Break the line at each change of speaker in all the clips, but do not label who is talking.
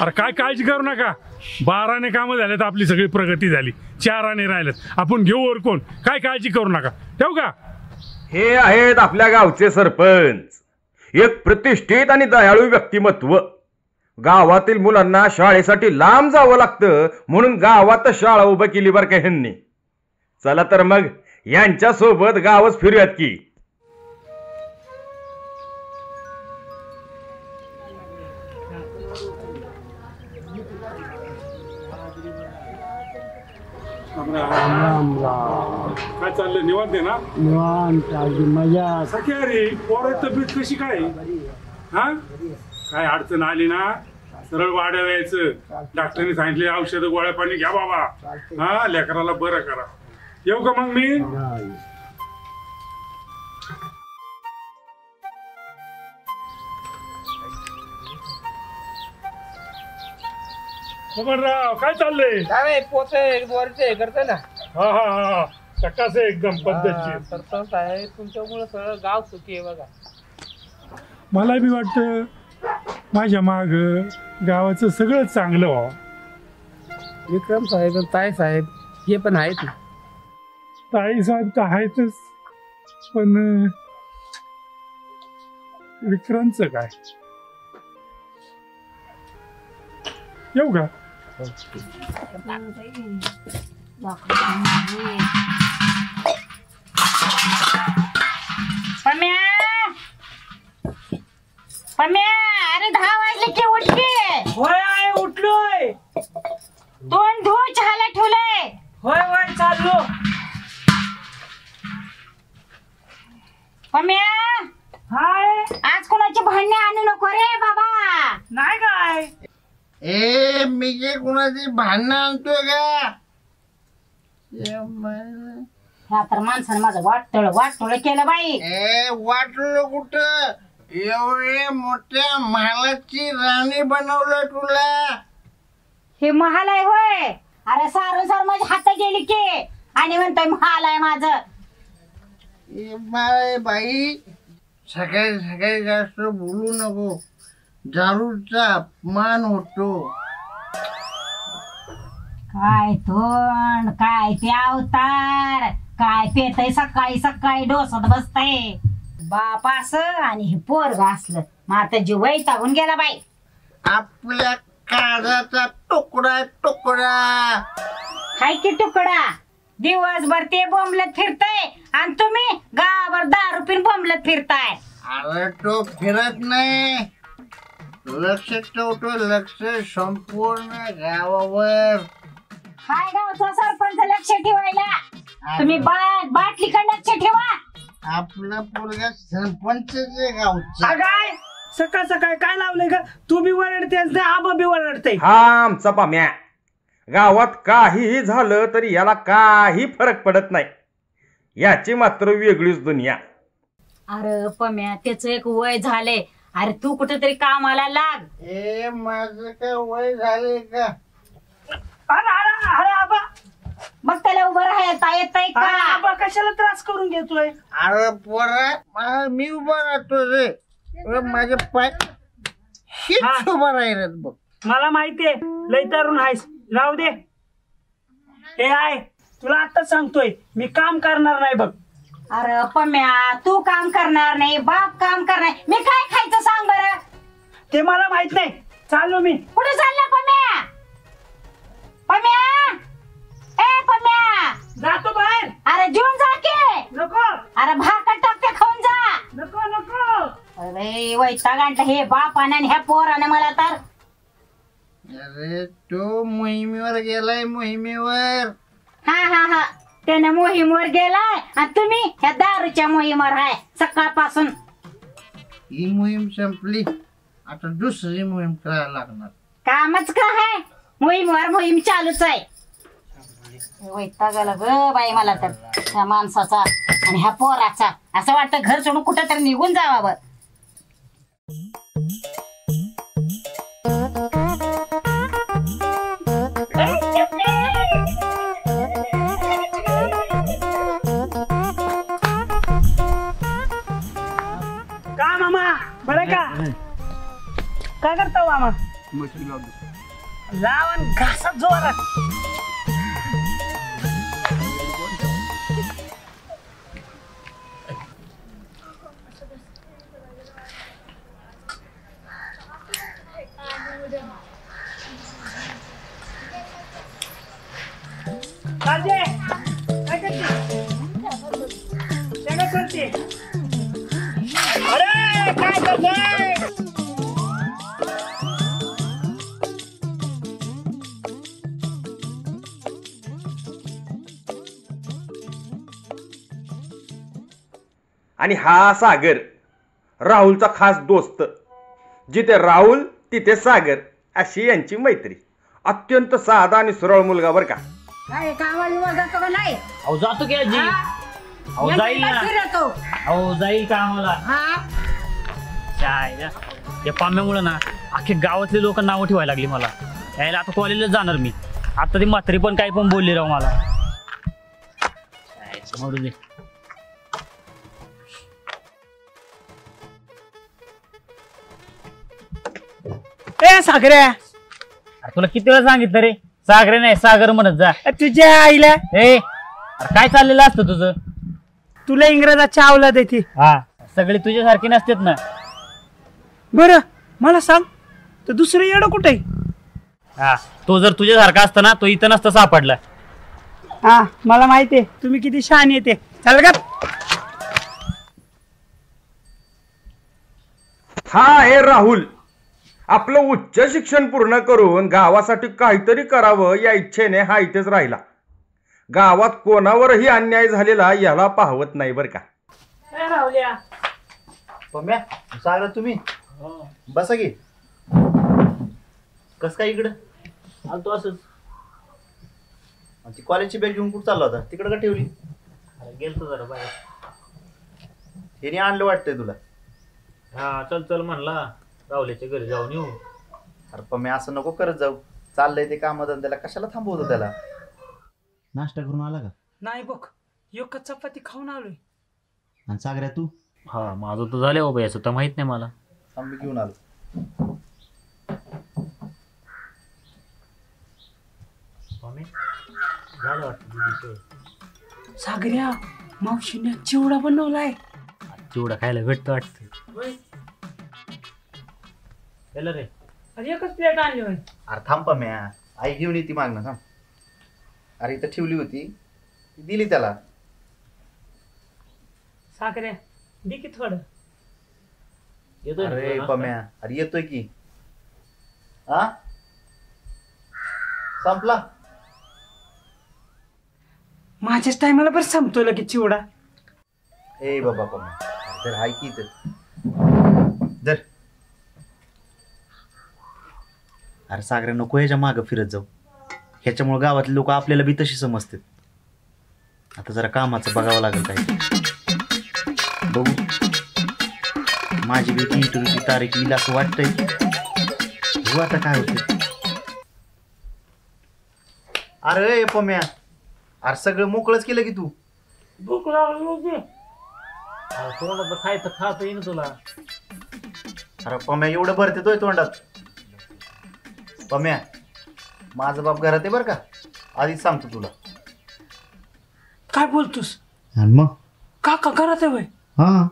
अरे काय काळजी करू नका, 12 कामं झालेत, आपली सगळी प्रगती झाली, 4 राहिलेत, आपण घेऊ वर कोण, काय काळजी करू नका. ठेवू का?
हे आहेत आपल्या गावचे सरपंच, एक प्रतिष्ठित आणि दयाळू व्यक्तिमत्व. गावातील मुलांना शाळेसाठी लांब जावं लागतं म्हणून गावात शाळा उभं केली बरं का ह्यांनी. चला तर मग यांच्या सोबत गावच फिरूयात की.
काय चाललंय? निवांत आहे ना?
निवांत अगदी मजा.
सख्या रे, पोरं तब्येत कशी काय? हा, काय अडचण आली ना सरळ वाड्यावर यायचं, डॉक्टरने सांगितले औषध गोळ्या पाणी घ्या बाबा, हा लेकराला बरं करा. येऊ का मग मी? राव काय चाललंय?
काय पोते वरचे करते ना.
हा हा हा, चक्कास आहे एकदम पद्धतशीर.
सरपंच आहे, तुमच्यामुळे सगळं गाव सुखी आहे बघा.
मला बी वाटतं माझ्या माग गावाचं सगळं चांगलं व्हावं.
विक्रम साहेब, ताई साहेब हे पण आहेत ना.
ताई साहेब तर आहेतच, पण विक्रांतचं काय? येऊ का?
पम्या, पम्या, अरे 10 वाजले की उठ की.
होय आहे, उठलोय.
तोंड धुवून चहाला ठेवलंय.
होय होय चाललो.
पम्या,
हाय.
आज कोणाची भांडणे आणू नको रे बाबा.
नाही काय
ए मी जे कुणाची भांडणं आणतोय का?
ह्या तर माणसानं माझं वाटतोळ केलं बाई.
ए वाटलं कुठं? एवढे मोठ्या महालाची राणी बनवलं तुला.
हे महाल आहे होय? अरे सारून सार माझी हात गेली की, आणि म्हणतोय महाल आहे माझं.
बाई सकाळी सकाळी जास्त बोलू नको, दारूचा अपमान होतो.
काय तोंड, काय ते अवतार, काय पेतय सकाळी सकाळी डोसत बसतय. बाप असं आणि हे पोरग असलं, मग आता जीव वैतागून गेला बाई.
आपल्या काळजाचा तुकडा तुकडा.
हाय की तुकडा, दिवसभर ते बोंबलत फिरतय आणि तुम्ही गावावर दारू पिऊन बोंबलत फिरताय.
अरे तो फिरत नाही, लक्ष ठेवतो, लक्ष संपूर्ण गावावर.
हाय गावचा सरपंच लक्ष ठेवायला, तुम्ही बाटलीकडे लक्ष ठेवा.
आपला पोरगा सरपंच गावचा.
काय सकाळ सकाळ काय लावलंय का? तू बी वरडतेस, आबा बी वरडते.
हा आमचा पाम्या, गावात काहीही झालं तरी याला काही फरक पडत नाही, याची मात्र वेगळीच दुनिया.
अरे पम्या, त्याच एक वय झाले. अरे तू कुठेतरी कामाला लाग.
ए माझं काय वय झाले का?
अरे अरे अरे आबा,
मग त्याला उभं राहता येतय
अरे
का?
आबा कशाला त्रास करून घेतोय?
अरे पोरा, मी उभा राहतो रे. माझे पाय हीच उभा राहिलेत बघ.
मला माहितीये लय तरुण आहेस, राहू दे. हे आहे, तुला आताच सांगतोय, मी काम करणार नाही बघ.
अरे पम्या, तू काम करणार नाही, बाप काम करणार, मी काय खायचं सांग बरं?
ते मला माहित नाही. चाललो मी.
कुठे चालला पम्या? पम्या, ए पम्या,
जातो बाहेर.
अरे जेवून जा की.
नको
अरे भाकर टाकते खाऊन जा.
नको नको.
अरे वैताग आणलं हे बापाने आणि ह्या पोराने मला तर.
अरे तो मोहिमेवर गेलाय, मोहिमेवर.
हा हा हा, त्याने मोहीमवर गेलाय आणि तुम्ही ह्या दारूच्या मोहीमवर आहे सकाळपासून.
ही मोहीम संपली, आता दुसरी मोहीम करायला लागणार.
कामच का आहे, मोहीमवर मोहीम चालूच आहे. वैताग आला ग बाई मला तर ह्या माणसाचा आणि ह्या पोराचा. असं वाटतं घर सोडून कुठं तरी निघून जावावं.
का मामा, बरं का? काय करता मामा?
मच्छी लावतो.
लावण घासा जोरात. राजे, काय करते? काय करते? अरे काय करते?
आणि हा सागर राहुलचा खास दोस्त. जिथे राहुल तिथे सागर अशी यांची मैत्री. अत्यंत साधा आणि सरळ मुलगा बर का.
काय कामाला जातो का नाही?
अहो जातो की आजी. अहो जाईल ना.
फिरतो.
अहो जाईल का आम्हाला.
हा
काय या पाम्यामुळे ना अख्खे गावातले लोक नावं ठेवायला लागली मला. यायला आता कॉलेजला जाणार मी. आता ती म्हातारी पण काही पण बोलली राव मला. मरू दे.
ए सागऱ्या,
अरे तुला किती वेळा सांगितलं रे सागरे नाही सागर म्हणत जा.
तुझ्या आईला
ए अरे काय चाललेलं असतं तुझं.
तुला इंग्रजाची अवलाद आहे ती.
हा सगळे तुझ्यासारखे नसतेत ना.
बरं मला सांग, तर दुसरं येडं कुठे आहे?
हा तो जर तुझ्यासारखा असता ना तो इथं नसता सापडला.
हा मला माहिती आहे तुम्ही किती शहाण येते. चल का.
हा आहे राहुल. आपलं उच्च शिक्षण पूर्ण करून गावासाठी काहीतरी करावं या इच्छेने हा इथेच राहिला. गावात कोणावरही अन्याय झालेला याला पाहवत नाही बर का.
राहुल्या,
पम्या सागर तुम्ही बसा की. कस काय इकडं
आलतो असंच.
ती कॉलेजची बॅग घेऊन कुठं चालला होता तिकडं का ठेवली.
अरे गेलतो जरा बाहेर.
हेने आणलं वाटतंय तुला.
हा चल चल म्हणला राहुल्याच्या घरी जाऊन येऊ.
अरे पम्या असं नको करत जाऊ. चाललंय ते कामधंद्याला कशाला थांबवतो त्याला. नाश्ता करून आला का.
नाही बघ एक चपाती खाऊन आलोय.
आणि सागऱ्या तू.
हा माझं तर झालं बाबा याचं तर माहित नाही मला.
मी घेऊन आलो.
झालं वाटतं.
सागऱ्या, मावशीने चिवडा बनवलाय.
चिवडा खायला भेटतं वाटतं. रे
अरे एकच प्लेट आणली होय.
अरे थांब पम्या आई घेऊन येते मागणं थांब. अरे इथं ठेवली होती ती दिली त्याला.
सागऱ्या दे की थोडं.
येतोय ना
अरे
तुला
पम्या अरे येतोय की. हा संपला.
माझ्याच टायमाला बरं संपतो की चिवडा.
ए बाबा पम्या जर हाय की इथं जर. अरे सागऱ्या नको ह्याच्या मागं फिरत जाऊ. ह्याच्यामुळे गावातले लोक आपल्याला बी तशी समजतात. आता जरा कामाचं बघावं लागेल काय. बघू माझी बी इंटरव्ह्यूची तारीख येईल असं वाटतंय. बघू आता काय होतं. अरे पम्या अरे सगळं मोकळंच केलं की तू.
भूक लागली.
तोंडात खायचं खात येईन तुला.
अरे पम्या एवढं भरते तोय तोंडात. पम्या माझा बाप घरात आहे बरं का. आधीच सांगतो तुला.
काय बोलतोस?
मग
काका करत आहे वय.
हा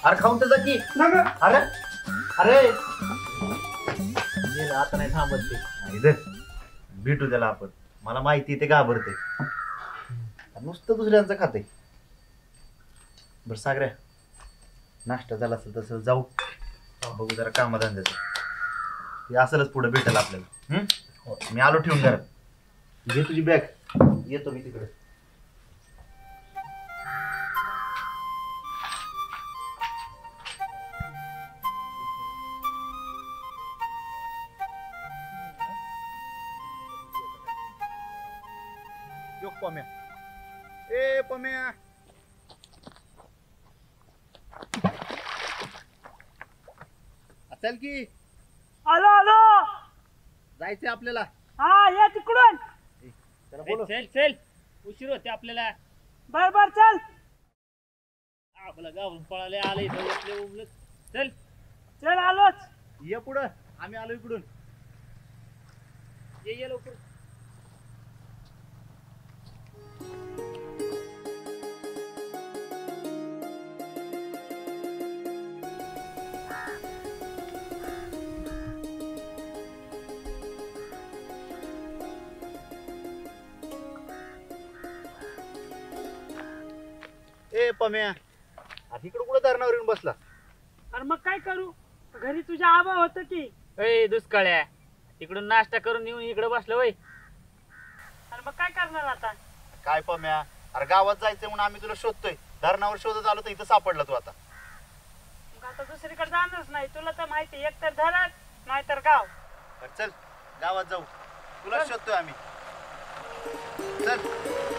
अरे खाऊन तर जा की. अरे अरे
गेलं, आता नाही थांबत ते.
इधर भेटू त्याला आपण. मला माहिती ते घाबरते नुसतं दुसऱ्यांचं खाते. बरं सागऱ्या नाश्ता झाला असेल तसं जाऊ बघू जरा कामधंद्याचं. ते असेलच पुढे भेटेल आपल्याला. मी आलो ठेवून घरात. घे तुझी बॅग येतो मी तिकडे. पम्या ए पम्या चल की.
आलो आलो.
जायचंय आपल्याला.
हा या तिकडून.
चला बोलो.
चल चल उशीर होते आपल्याला.
बर बर चल.
आपलं गावून पळाले आले चल
चल आलोच.
ये पुढं. आम्ही आलो इकडून.
ये लवकर.
ए पम्या, इकडं कुठं धरणावर येऊन बसला?
अरे मग काय करू, घरी तुझ्या आबा होत की.
ए दुष्काळ्या, तिकडून नाश्ता करून येऊन इकडे बसलो वय.
अरे मग काय करणार आता.
काय पम्या, अरे गावात जायचंय म्हणून आम्ही तुला शोधतोय. धरणावर शोधत आलो तर इथं सापडला तू आता.
मग आता दुसरीकडे जाणारच नाही. तुला तर माहिती, एक तर धरण नाहीतर गाव.
चल गावात जाऊ, तुला शोधतोय आम्ही. चल.